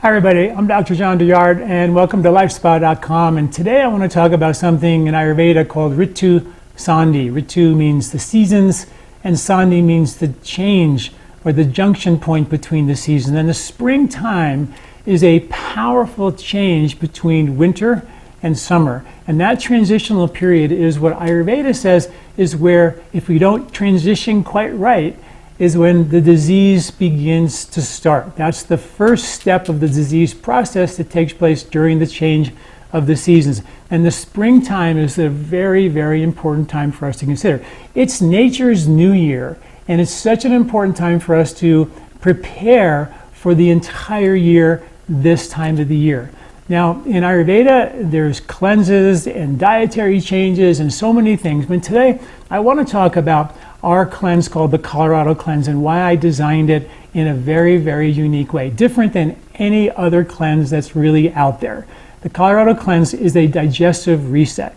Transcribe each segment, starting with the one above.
Hi everybody, I'm Dr. John Douillard and welcome to LifeSpa.com, and today I want to talk about something in Ayurveda called Ritu Sandhi. Ritu means the seasons and Sandhi means the change or the junction point between the seasons. And the springtime is a powerful change between winter and summer. And that transitional period is what Ayurveda says is where, if we don't transition quite right, is when the disease begins to start. That's the first step of the disease process that takes place during the change of the seasons. And the springtime is a very, very important time for us to consider. It's nature's new year, and it's such an important time for us to prepare for the entire year this time of the year. Now, in Ayurveda, there's cleanses and dietary changes and so many things. But today, I want to talk about our cleanse called the Colorado Cleanse and why I designed it in a very, very unique way, different than any other cleanse that's really out there. The Colorado Cleanse is a digestive reset.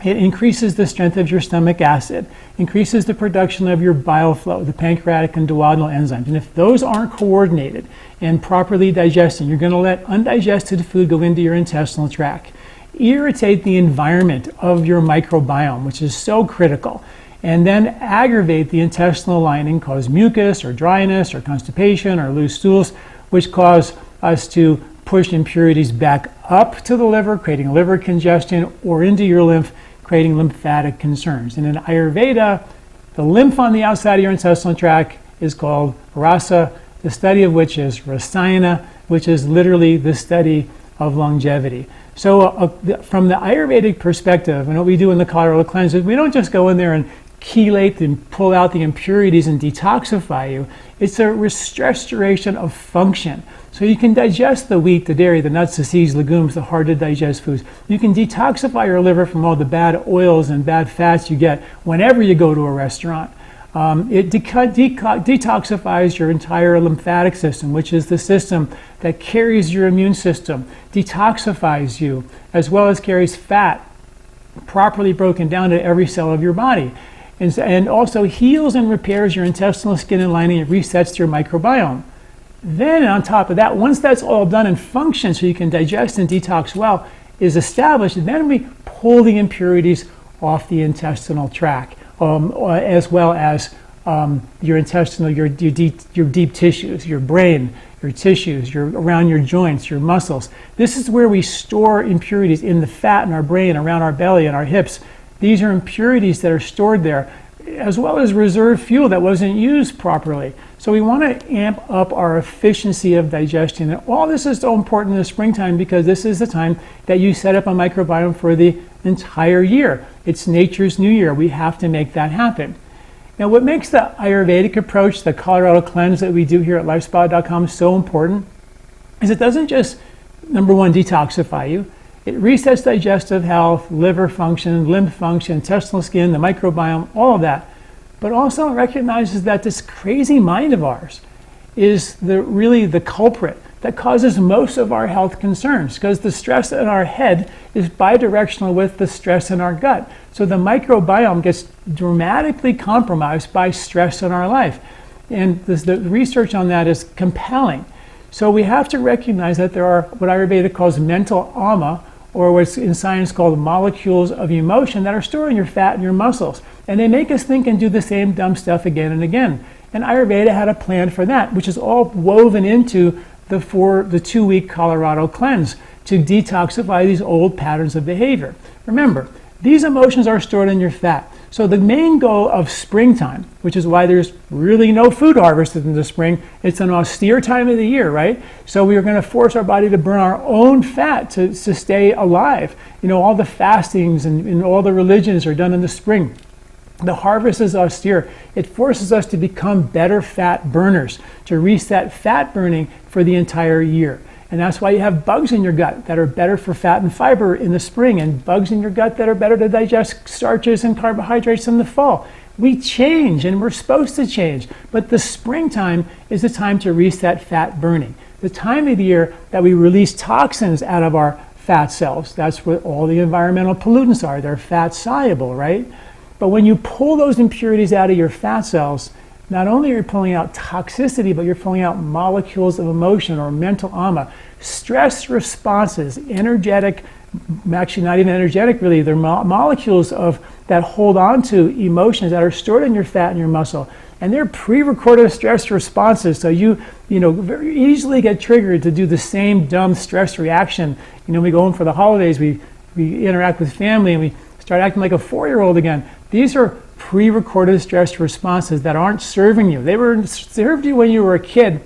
It increases the strength of your stomach acid, increases the production of your bile flow, the pancreatic and duodenal enzymes. And if those aren't coordinated and properly digested, you're going to let undigested food go into your intestinal tract, irritate the environment of your microbiome, which is so critical, and then aggravate the intestinal lining, cause mucus or dryness or constipation or loose stools, which cause us to push impurities back up to the liver, creating liver congestion, or into your lymph, creating lymphatic concerns. And in Ayurveda, the lymph on the outside of your intestinal tract is called rasa, the study of which is rasayana, which is literally the study of longevity. So from the Ayurvedic perspective, and what we do in the Colorado Cleanse is we don't just go in there and chelate and pull out the impurities and detoxify you. It's a restoration of function. So you can digest the wheat, the dairy, the nuts, the seeds, legumes, the hard to digest foods. You can detoxify your liver from all the bad oils and bad fats you get whenever you go to a restaurant. It detoxifies your entire lymphatic system, which is the system that carries your immune system, detoxifies you, as well as carries fat properly broken down to every cell of your body. And also heals and repairs your intestinal skin and lining. It resets your microbiome. Then on top of that, once that's all done and functions so you can digest and detox well, is established, then we pull the impurities off the intestinal tract, as well as your intestinal, your deep tissues, your brain, your tissues, around your joints, your muscles. This is where we store impurities in the fat in our brain, around our belly and our hips. These are impurities that are stored there, as well as reserve fuel that wasn't used properly. So we want to amp up our efficiency of digestion. And all this is so important in the springtime because this is the time that you set up a microbiome for the entire year. It's nature's new year. We have to make that happen. Now, what makes the Ayurvedic approach, the Colorado Cleanse that we do here at LifeSpa.com so important is it doesn't just, number one, detoxify you. It resets digestive health, liver function, lymph function, intestinal skin, the microbiome, all of that. But also recognizes that this crazy mind of ours is really the culprit that causes most of our health concerns, because the stress in our head is bidirectional with the stress in our gut. So the microbiome gets dramatically compromised by stress in our life. And the research on that is compelling. So we have to recognize that there are what Ayurveda calls mental ama, or what's in science called molecules of emotion, that are stored in your fat and your muscles. And they make us think and do the same dumb stuff again and again. And Ayurveda had a plan for that, which is all woven into the 2-week Colorado Cleanse to detoxify these old patterns of behavior. Remember, these emotions are stored in your fat. So the main goal of springtime, which is why there's really no food harvested in the spring, it's an austere time of the year, right? So we are going to force our body to burn our own fat to stay alive. You know, all the fastings and all the religions are done in the spring. The harvest is austere. It forces us to become better fat burners, to reset fat burning for the entire year. And that's why you have bugs in your gut that are better for fat and fiber in the spring, and bugs in your gut that are better to digest starches and carbohydrates in the fall. We change, and we're supposed to change. But the springtime is the time to reset fat burning. The time of the year that we release toxins out of our fat cells. That's what all the environmental pollutants are. They're fat soluble, right? But when you pull those impurities out of your fat cells, not only are you pulling out toxicity, but you're pulling out molecules of emotion or mental ama, stress responses, energetic, actually not even energetic really, they're molecules of that hold on to emotions that are stored in your fat and your muscle. And they're pre-recorded stress responses, so you very easily get triggered to do the same dumb stress reaction. We go home for the holidays, we interact with family, and we start acting like a 4-year-old again. These are pre-recorded stress responses that aren't serving you. They served you when you were a kid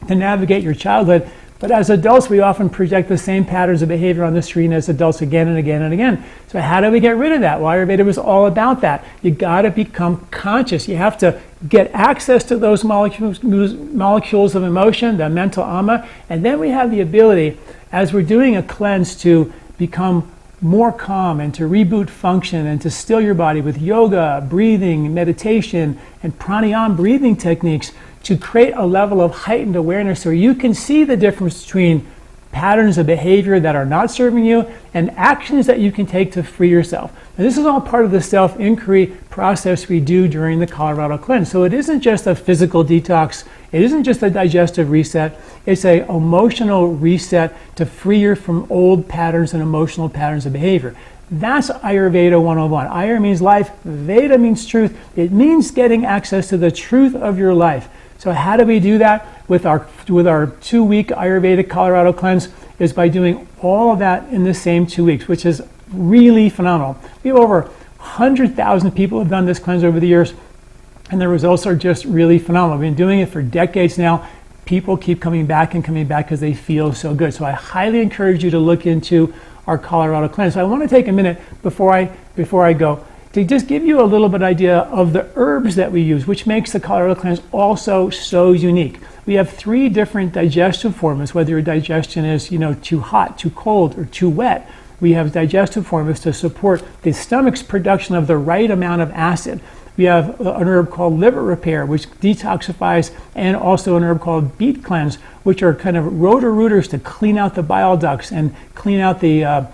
to navigate your childhood, but as adults, we often project the same patterns of behavior on the screen as adults again and again and again. So how do we get rid of that? Well, Ayurveda was all about that. You got to become conscious. You have to get access to those molecules of emotion, the mental ama, and then we have the ability, as we're doing a cleanse, to become more calm and to reboot function and to still your body with yoga, breathing, meditation, and pranayama breathing techniques to create a level of heightened awareness where you can see the difference between patterns of behavior that are not serving you and actions that you can take to free yourself. And this is all part of the self-inquiry process we do during the Colorado cleanse. So it isn't just a physical detox, it isn't just a digestive reset, it's an emotional reset to free you from old patterns and emotional patterns of behavior. That's Ayurveda 101. Ayur means life, Veda means truth. It means getting access to the truth of your life. So how do we do that with our 2-week Ayurvedic Colorado cleanse? Is by doing all of that in the same 2 weeks, which is really phenomenal. We have over 100,000 people have done this cleanse over the years, and the results are just really phenomenal. We've been doing it for decades now. People keep coming back because they feel so good. So I highly encourage you to look into our Colorado cleanse. So I want to take a minute before I go to just give you a little bit idea of the herbs that we use, which makes the Colorado cleanse also so unique. We have 3 different digestion forms, whether your digestion is too hot, too cold, or too wet. We have digestive forms to support the stomach's production of the right amount of acid. We have an herb called liver repair, which detoxifies, and also an herb called beet cleanse, which are kind of rotor-rooters to clean out the bile ducts and clean out the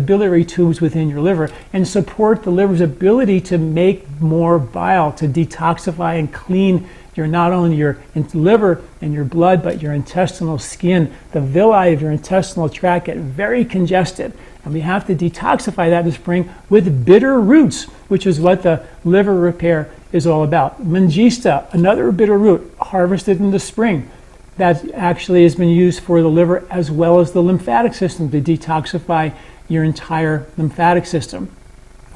biliary tubes within your liver and support the liver's ability to make more bile, to detoxify and clean not only your liver and your blood, but your intestinal skin. The villi of your intestinal tract get very congested, and we have to detoxify that in the spring with bitter roots, which is what the liver repair is all about. Mangista, another bitter root harvested in the spring, that actually has been used for the liver as well as the lymphatic system to detoxify your entire lymphatic system.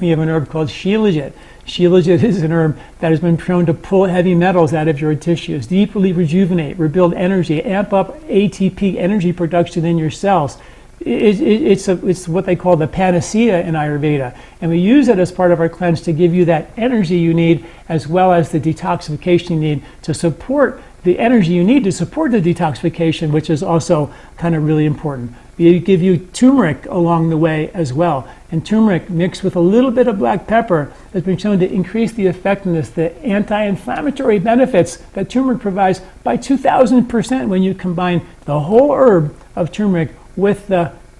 We have an herb called Shilajit. Shilajit is an herb that has been shown to pull heavy metals out of your tissues, deeply rejuvenate, rebuild energy, amp up ATP energy production in your cells. It's what they call the panacea in Ayurveda. And we use it as part of our cleanse to give you that energy you need, as well as the detoxification you need to support the energy you need to support the detoxification, which is also kind of really important. We give you turmeric along the way as well. And turmeric mixed with a little bit of black pepper has been shown to increase the effectiveness, the anti-inflammatory benefits that turmeric provides by 2,000% when you combine the whole herb of turmeric with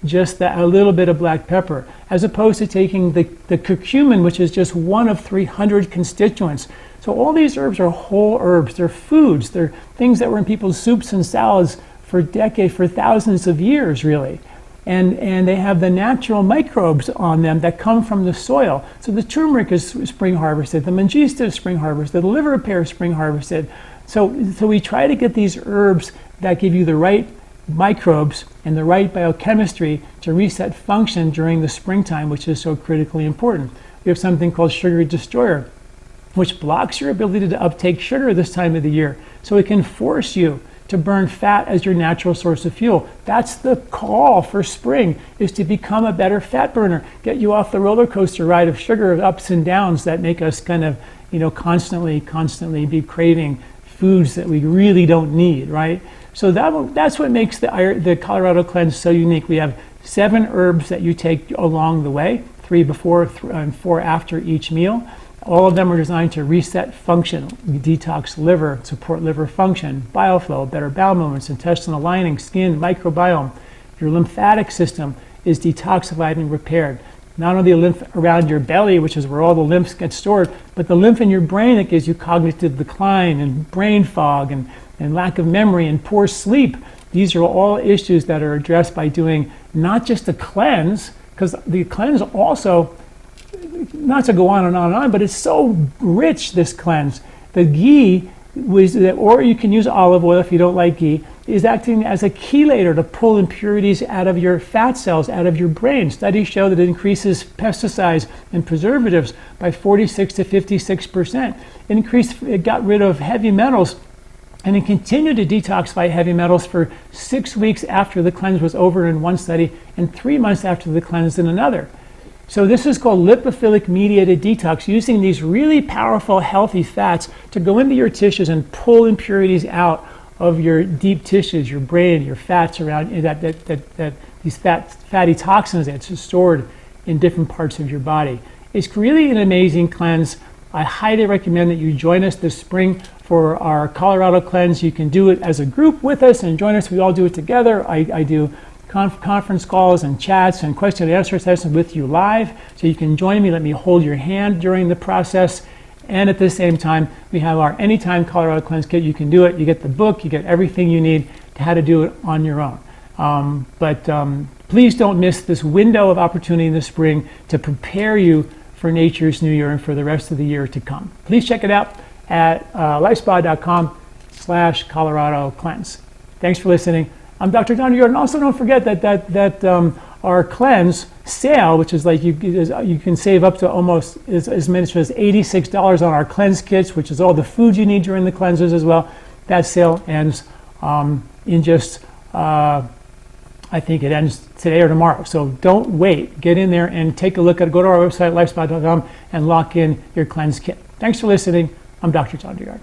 just a little bit of black pepper, as opposed to taking the curcumin, which is just one of 300 constituents. So all these herbs are whole herbs. They're foods. They're things that were in people's soups and salads for decades, for thousands of years, really. And they have the natural microbes on them that come from the soil. So the turmeric is spring harvested, the mangista is spring harvested, the liver repair is spring harvested. So we try to get these herbs that give you the right microbes and the right biochemistry to reset function during the springtime, which is so critically important. We have something called Sugary Destroyer, which blocks your ability to uptake sugar this time of the year. So it can force you to burn fat as your natural source of fuel. That's the call for spring, is to become a better fat burner, get you off the roller coaster ride of sugar ups and downs that make us kind of, constantly be craving foods that we really don't need, right? So that's what makes the Colorado cleanse so unique. We have 7 herbs that you take along the way, 3 before and 4 after each meal. All of them are designed to reset function, detox liver, support liver function, bile flow, better bowel movements, intestinal lining, skin, microbiome. Your lymphatic system is detoxified and repaired. not only the lymph around your belly, which is where all the lymph gets stored, but the lymph in your brain that gives you cognitive decline and brain fog and lack of memory and poor sleep. These are all issues that are addressed by doing not just a cleanse, because the cleanse also, not to go on and on and on, but it's so rich, this cleanse. The ghee, or you can use olive oil if you don't like ghee, is acting as a chelator to pull impurities out of your fat cells, out of your brain. Studies show that it increases pesticides and preservatives by 46 to 56%. It got rid of heavy metals, and it continued to detoxify heavy metals for 6 weeks after the cleanse was over in one study, and 3 months after the cleanse in another. So this is called lipophilic mediated detox, using these really powerful, healthy fats to go into your tissues and pull impurities out of your deep tissues, your brain, your fats around these fatty toxins that's stored in different parts of your body. It's really an amazing cleanse. I highly recommend that you join us this spring for our Colorado cleanse. You can do it as a group with us and join us. We all do it together. I do conference calls and chats and question and answer sessions with you live, so you can join me, let me hold your hand during the process. And at the same time, we have our Anytime Colorado Cleanse Kit. You can do it. You get the book. You get everything you need to how to do it on your own. But please don't miss this window of opportunity in the spring to prepare you for nature's new year and for the rest of the year to come. Please check it out at lifespa.com/Colorado Cleanse. Thanks for listening. I'm Dr. John Douillard, and also don't forget that our cleanse sale, which is like you can save up to almost as much as $86 on our cleanse kits, which is all the food you need during the cleanses as well. That sale ends in just, I think it ends today or tomorrow. So don't wait. Get in there and take a look at it. Go to our website, lifespa.com, and lock in your cleanse kit. Thanks for listening. I'm Dr. John Douillard.